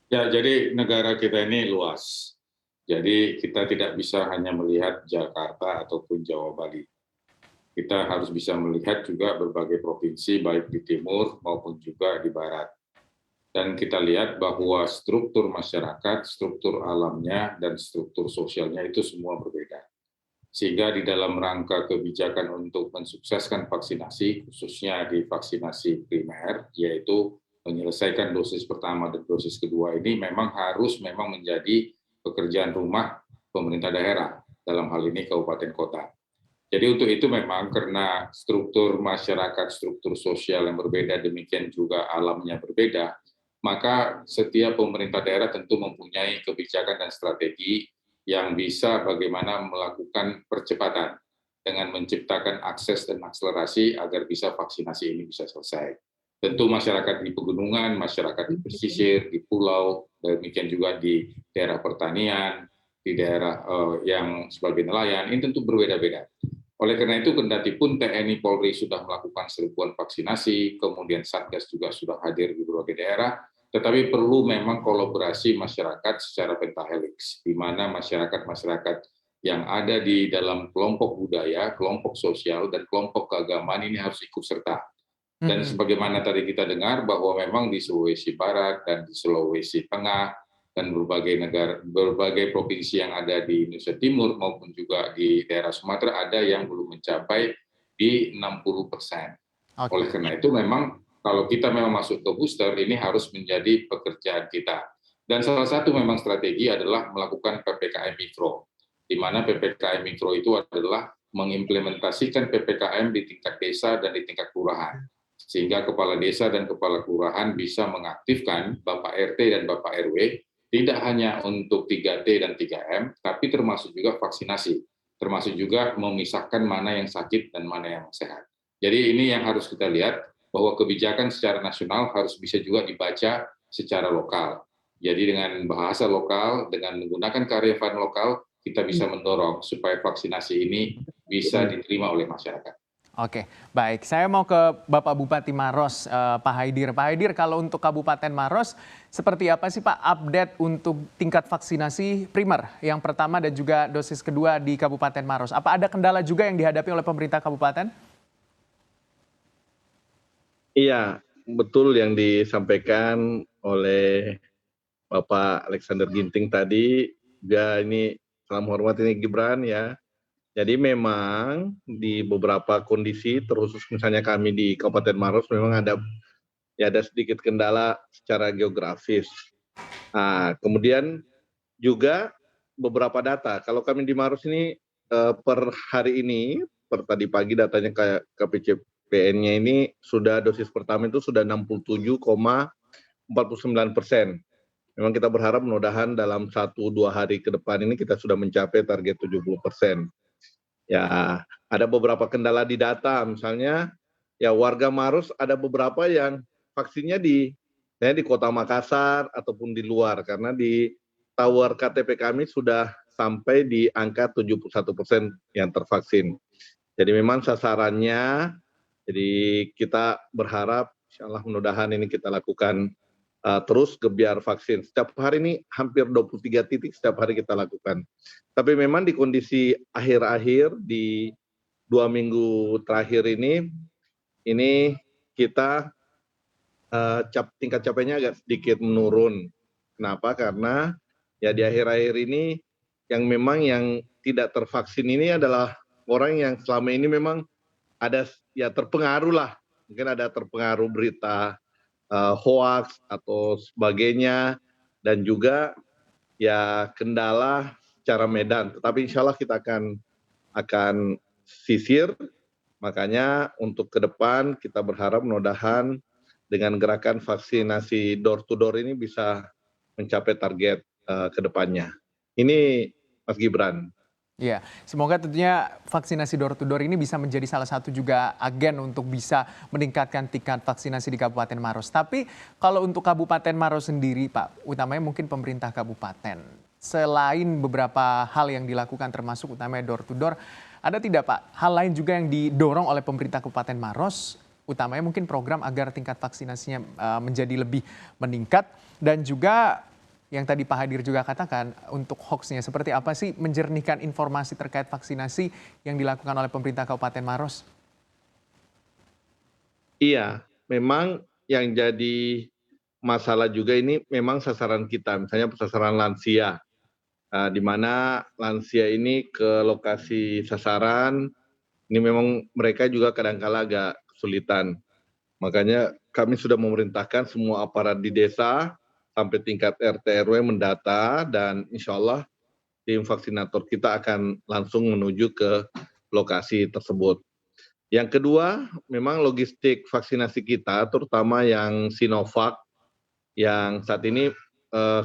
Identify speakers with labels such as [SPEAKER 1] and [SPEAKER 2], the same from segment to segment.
[SPEAKER 1] Ya, jadi negara kita ini luas. Jadi kita tidak bisa hanya melihat Jakarta ataupun Jawa Bali. Kita harus bisa melihat juga berbagai provinsi baik di timur maupun juga di barat. Dan kita lihat bahwa struktur masyarakat, struktur alamnya, dan struktur sosialnya itu semua berbeda. Sehingga di dalam rangka kebijakan untuk mensukseskan vaksinasi, khususnya di vaksinasi primer, yaitu menyelesaikan dosis pertama dan dosis kedua ini memang menjadi pekerjaan rumah pemerintah daerah, dalam hal ini kabupaten kota. Jadi untuk itu memang karena struktur masyarakat, struktur sosial yang berbeda, demikian juga alamnya berbeda, maka setiap pemerintah daerah tentu mempunyai kebijakan dan strategi yang bisa bagaimana melakukan percepatan dengan menciptakan akses dan akselerasi agar bisa vaksinasi ini bisa selesai. Tentu masyarakat di pegunungan, masyarakat di pesisir, di pulau, demikian juga di daerah pertanian, di daerah yang sebagai nelayan, ini tentu berbeda-beda. Oleh karena itu, kendati pun TNI Polri sudah melakukan serbuan vaksinasi, kemudian Satgas juga sudah hadir di berbagai daerah, tetapi perlu memang kolaborasi masyarakat secara pentahelix, di mana masyarakat-masyarakat yang ada di dalam kelompok budaya, kelompok sosial, dan kelompok keagamaan ini harus ikut serta. Dan
[SPEAKER 2] Mhm.
[SPEAKER 1] sebagaimana tadi kita dengar bahwa memang di Sulawesi Barat dan di Sulawesi Tengah dan berbagai provinsi yang ada di Indonesia Timur maupun juga di daerah Sumatera ada yang belum mencapai di 60%. Oleh
[SPEAKER 2] Oke.
[SPEAKER 1] karena itu memang kalau kita memang masuk ke booster ini harus menjadi pekerjaan kita. Dan salah satu memang strategi adalah melakukan PPKM Mikro, di mana PPKM Mikro itu adalah mengimplementasikan PPKM di tingkat desa dan di tingkat kelurahan, sehingga kepala desa dan kepala kelurahan bisa mengaktifkan Bapak RT dan Bapak RW tidak hanya untuk 3T dan 3M, tapi termasuk juga vaksinasi, termasuk juga memisahkan mana yang sakit dan mana yang sehat. Jadi ini yang harus kita lihat, bahwa kebijakan secara nasional harus bisa juga dibaca secara lokal. Jadi dengan bahasa lokal, dengan menggunakan kearifan lokal, kita bisa mendorong supaya vaksinasi ini bisa diterima oleh masyarakat.
[SPEAKER 2] Oke, baik. Saya mau ke Bapak Bupati Maros, Pak Haidir. Pak Haidir, kalau untuk Kabupaten Maros, seperti apa sih Pak update untuk tingkat vaksinasi primer yang pertama dan juga dosis kedua di Kabupaten Maros? Apa ada kendala juga yang dihadapi oleh pemerintah kabupaten?
[SPEAKER 3] Iya, betul yang disampaikan oleh Bapak Alexander Ginting tadi. Ya ini salam hormat ini Gibran ya. Jadi memang di beberapa kondisi, terkhusus misalnya kami di Kabupaten Maros memang ada sedikit kendala secara geografis. Nah, kemudian juga beberapa data. Kalau kami di Maros ini per hari ini, per tadi pagi datanya kayak KPCPN-nya ini sudah dosis pertama itu sudah 67,49%. Memang kita berharap mudah-mudahan dalam 1-2 hari ke depan ini kita sudah mencapai target 70%. Ya, ada beberapa kendala di data, misalnya ya warga Maros ada beberapa yang vaksinnya di Kota Makassar ataupun di luar, karena di tower KTP kami sudah sampai di angka 71% yang tervaksin. Jadi memang sasarannya, jadi kita berharap insyaallah mudah-mudahan ini kita lakukan terus gebiar vaksin. Setiap hari ini hampir 23 titik setiap hari kita lakukan. Tapi memang di kondisi akhir-akhir di 2 minggu terakhir ini kita tingkat capainya agak sedikit menurun. Kenapa? Karena ya di akhir-akhir ini yang tidak tervaksin ini adalah orang yang selama ini memang ada ya terpengaruh lah, mungkin ada terpengaruh berita hoax atau sebagainya, dan juga ya kendala secara medan. Tetapi insya Allah kita akan sisir. Makanya untuk ke depan kita berharap mudah-mudahan dengan gerakan vaksinasi door to door ini bisa mencapai target ke depannya. Ini Mas Gibran.
[SPEAKER 2] Iya, semoga tentunya vaksinasi door to door ini bisa menjadi salah satu juga agen untuk bisa meningkatkan tingkat vaksinasi di Kabupaten Maros. Tapi kalau untuk Kabupaten Maros sendiri Pak, utamanya mungkin pemerintah kabupaten, selain beberapa hal yang dilakukan termasuk utamanya door to door, ada tidak Pak hal lain juga yang didorong oleh pemerintah Kabupaten Maros, utamanya mungkin program agar tingkat vaksinasinya menjadi lebih meningkat, dan juga yang tadi Pak Hadir juga katakan untuk hoax-nya seperti apa sih menjernihkan informasi terkait vaksinasi yang dilakukan oleh pemerintah Kabupaten Maros?
[SPEAKER 3] Iya, memang yang jadi masalah juga ini memang sasaran kita, misalnya sasaran lansia, di mana lansia ini ke lokasi sasaran, ini memang mereka juga kadang-kala agak kesulitan. Makanya kami sudah memerintahkan semua aparat di desa sampai tingkat RT RW mendata dan insya Allah tim vaksinator kita akan langsung menuju ke lokasi tersebut. Yang kedua, memang logistik vaksinasi kita, terutama yang Sinovac, yang saat ini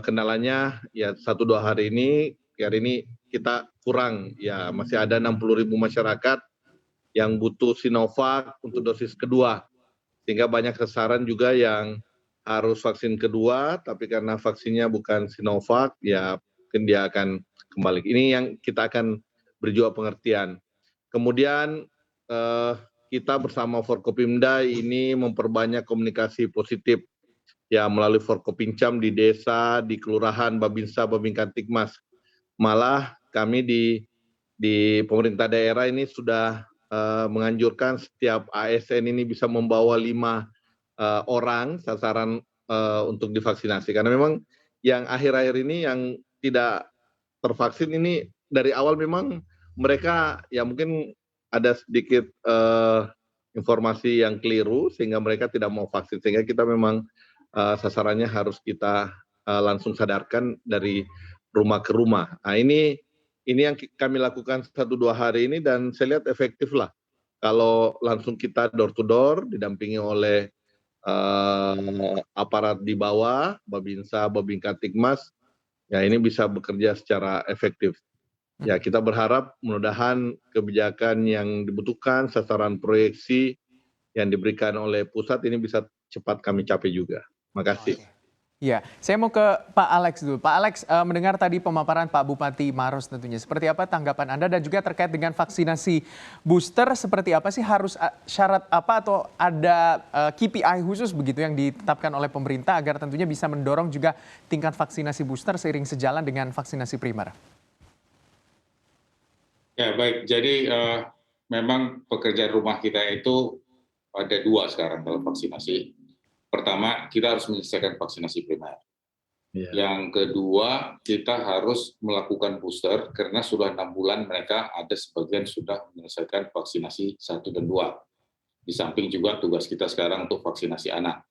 [SPEAKER 3] kendalanya ya 1-2 hari ini kita kurang, ya masih ada 60.000 masyarakat yang butuh Sinovac untuk dosis kedua, sehingga banyak sasaran juga yang harus vaksin kedua, tapi karena vaksinnya bukan Sinovac, ya mungkin dia akan kembali. Ini yang kita akan berjuang pengertian. Kemudian kita bersama Forkopimda ini memperbanyak komunikasi positif ya melalui Forkopincam di desa, di kelurahan, Babinsa, Babinkantikmas. Malah kami di pemerintah daerah ini sudah menganjurkan setiap ASN ini bisa membawa 5 orang sasaran untuk divaksinasi. Karena memang yang akhir-akhir ini yang tidak tervaksin ini dari awal memang mereka ya mungkin ada sedikit informasi yang keliru sehingga mereka tidak mau vaksin, sehingga kita memang sasarannya harus kita langsung sadarkan dari rumah ke rumah. Nah, ini yang kami lakukan 1-2 hari ini dan saya lihat efektif lah. Kalau langsung kita door to door didampingi oleh aparat di bawah, Babinsa, Babinkantikmas, ya ini bisa bekerja secara efektif. Ya, kita berharap mudah-mudahan kebijakan yang dibutuhkan, sasaran proyeksi yang diberikan oleh pusat ini bisa cepat kami capai juga. Makasih.
[SPEAKER 2] Ya, saya mau ke Pak Alex dulu. Pak Alex, mendengar tadi pemaparan Pak Bupati Maros tentunya. Seperti apa tanggapan Anda dan juga terkait dengan vaksinasi booster, seperti apa sih harus syarat apa atau ada KPI khusus begitu yang ditetapkan oleh pemerintah agar tentunya bisa mendorong juga tingkat vaksinasi booster seiring sejalan dengan vaksinasi primer?
[SPEAKER 1] Ya, baik. Jadi memang pekerjaan rumah kita itu ada 2 sekarang dalam vaksinasi. Pertama, kita harus menyelesaikan vaksinasi primer.
[SPEAKER 3] Ya.
[SPEAKER 1] Yang kedua, kita harus melakukan booster karena sudah 6 bulan mereka ada sebagian sudah menyelesaikan vaksinasi 1 dan 2. Di samping juga tugas kita sekarang untuk vaksinasi anak.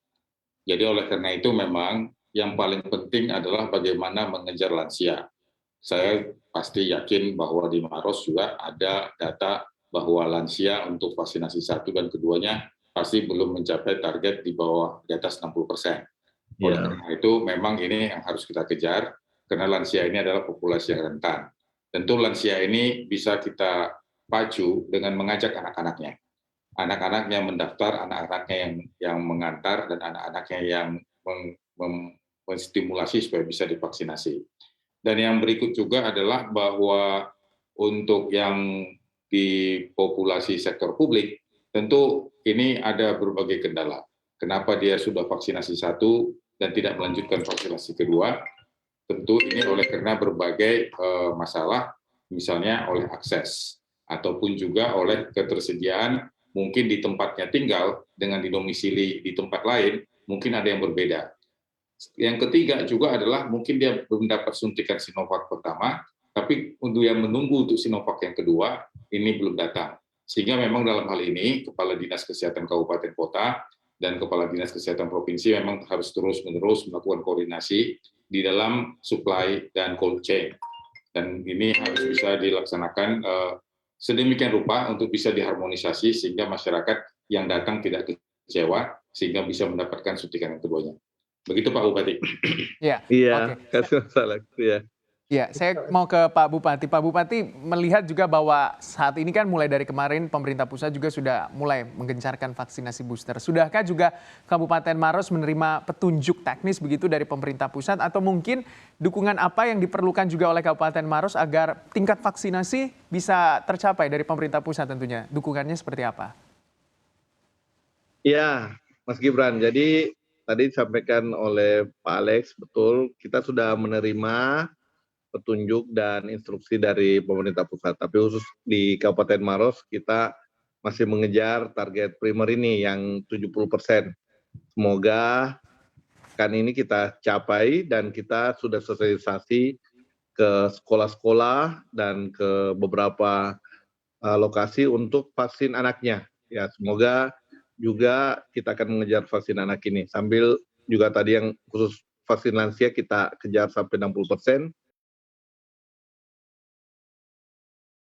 [SPEAKER 1] Jadi oleh karena itu memang yang paling penting adalah bagaimana mengejar lansia. Saya pasti yakin bahwa di Maros juga ada data bahwa lansia untuk vaksinasi 1 dan keduanya pasti belum mencapai target di bawah di atas 60%. Oleh karena itu memang ini yang harus kita kejar, karena lansia ini adalah populasi yang rentan. Tentu lansia ini bisa kita pacu dengan mengajak anak-anaknya. Anak-anaknya mendaftar, anak-anaknya yang mengantar, dan anak-anaknya yang menstimulasi supaya bisa divaksinasi. Dan yang berikut juga adalah bahwa untuk yang di populasi sektor publik, tentu ini ada berbagai kendala. Kenapa dia sudah vaksinasi 1 dan tidak melanjutkan vaksinasi kedua? Tentu ini oleh karena berbagai masalah, misalnya oleh akses, ataupun juga oleh ketersediaan mungkin di tempatnya tinggal dengan didomisili di tempat lain, mungkin ada yang berbeda. Yang ketiga juga adalah mungkin dia belum dapat suntikan Sinovac pertama, tapi untuk yang menunggu untuk Sinovac yang kedua, ini belum datang. Sehingga memang dalam hal ini, Kepala Dinas Kesehatan Kabupaten Kota dan Kepala Dinas Kesehatan Provinsi memang harus terus-menerus melakukan koordinasi di dalam supply dan cold chain. Dan ini harus bisa dilaksanakan sedemikian rupa untuk bisa diharmonisasi sehingga masyarakat yang datang tidak kecewa, sehingga bisa mendapatkan suntikan yang keduanya. Begitu Pak Bupati.
[SPEAKER 2] Iya,
[SPEAKER 3] Iya,
[SPEAKER 2] oke.
[SPEAKER 3] kasih masalah. Ya.
[SPEAKER 2] Ya, saya mau ke Pak Bupati. Pak Bupati melihat juga bahwa saat ini kan mulai dari kemarin pemerintah pusat juga sudah mulai menggencarkan vaksinasi booster. Sudahkah juga Kabupaten Maros menerima petunjuk teknis begitu dari pemerintah pusat atau mungkin dukungan apa yang diperlukan juga oleh Kabupaten Maros agar tingkat vaksinasi bisa tercapai dari pemerintah pusat tentunya? Dukungannya seperti apa?
[SPEAKER 3] Ya, Mas Gibran. Jadi tadi disampaikan oleh Pak Alex, betul, kita sudah menerima petunjuk dan instruksi dari pemerintah pusat. Tapi khusus di Kabupaten Maros, kita masih mengejar target primer ini yang 70%. Semoga kan ini kita capai dan kita sudah sosialisasi ke sekolah-sekolah dan ke beberapa lokasi untuk vaksin anaknya. Ya, semoga juga kita akan mengejar vaksin anak ini. Sambil juga tadi yang khusus vaksin lansia kita kejar sampai 60%.